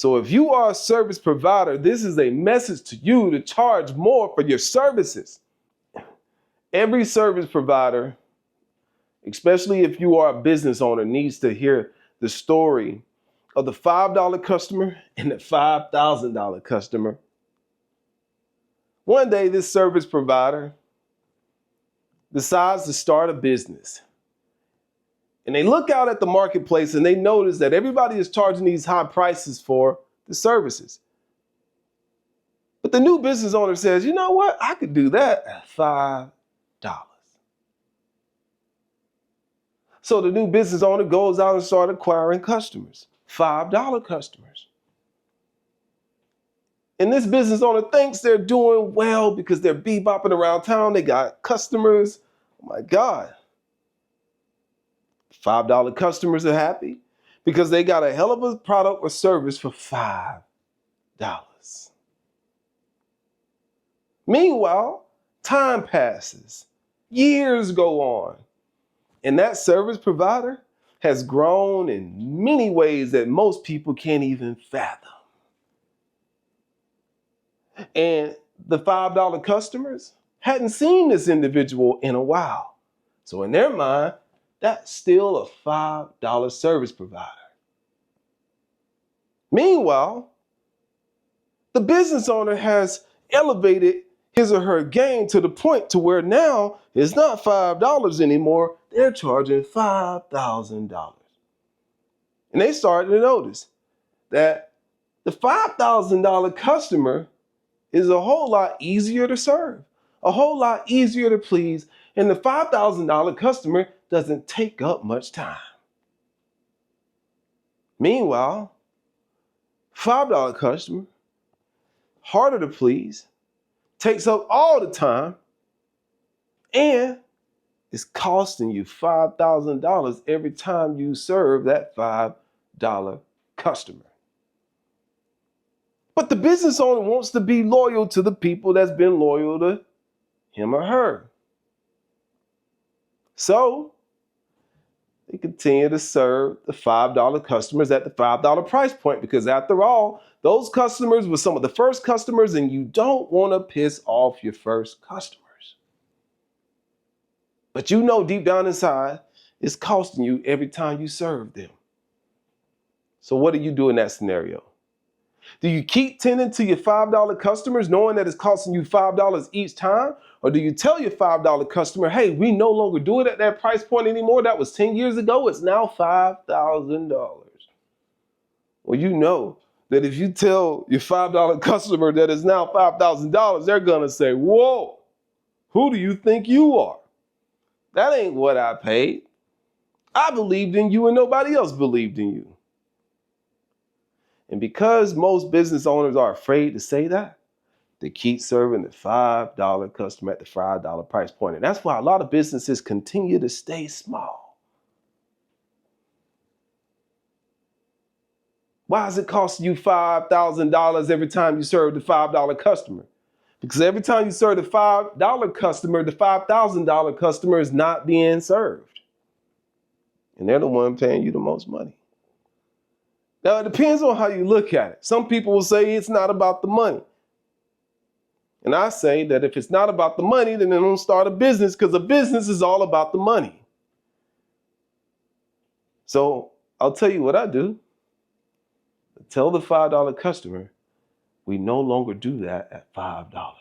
So if you are a service provider, this is a message to you to charge more for your services. Every service provider, especially if you are a business owner, needs to hear the story of the $5 customer and the $5,000 customer. One day, this service provider decides to start a business. And they look out at the marketplace and they notice that everybody is charging these high prices for the services. But the new business owner says, you know what? I could do that at $5. So the new business owner goes out and starts acquiring customers, $5 customers. And this business owner thinks they're doing well because they're bebopping around town. They got customers. Oh my God. $5 customers are happy because they got a hell of a product or service for $5. Meanwhile, time passes, years go on, and that service provider has grown in many ways that most people can't even fathom. And the $5 customers hadn't seen this individual in a while. So in their mind, that's still a $5 service provider. Meanwhile, the business owner has elevated his or her game to the point to where now it's not $5 anymore. They're charging $5,000. And they started to notice that the $5,000 customer is a whole lot easier to serve, a whole lot easier to please, and the $5,000 customer doesn't take up much time. Meanwhile, $5 customer, harder to please, takes up all the time, and is costing you $5,000 every time you serve that $5 customer. But the business owner wants to be loyal to the people that's been loyal to him or her. So they continue to serve the $5 customers at the $5 price point because after all, those customers were some of the first customers and you don't want to piss off your first customers. But you know deep down inside, it's costing you every time you serve them. So what do you do in that scenario? Do you keep tending to your $5 customers knowing that it's costing you $5 each time? Or do you tell your $5 customer, hey, we no longer do it at that price point anymore. That was 10 years ago. It's now $5,000. Well, you know that if you tell your $5 customer that it's now $5,000, they're going to say, whoa, who do you think you are? That ain't what I paid. I believed in you and nobody else believed in you. And because most business owners are afraid to say that, they keep serving the $5 customer at the $5 price point. And that's why a lot of businesses continue to stay small. Why is it costing you $5,000 every time you serve the $5 customer? Because every time you serve the $5 customer, the $5,000 customer is not being served. And they're the one paying you the most money. Now, it depends on how you look at it. Some people will say it's not about the money. And I say that if it's not about the money, then they don't start a business because a business is all about the money. So I'll tell you what I do. Tell the $5 customer, we no longer do that at $5.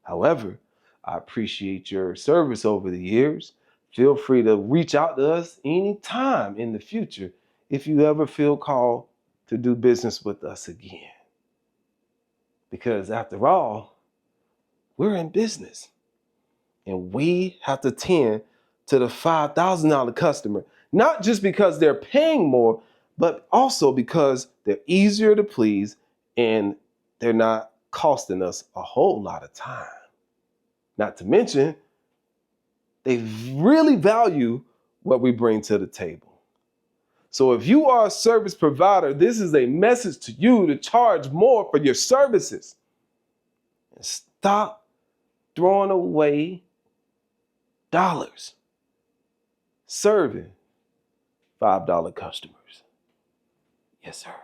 However, I appreciate your service over the years. Feel free to reach out to us anytime in the future if you ever feel called to do business with us again. Because after all, we're in business and we have to tend to the $5,000 customer, not just because they're paying more, but also because they're easier to please and they're not costing us a whole lot of time. Not to mention, they really value what we bring to the table. So if you are a service provider, this is a message to you to charge more for your services. And stop throwing away dollars serving $5 customers. Yes, sir.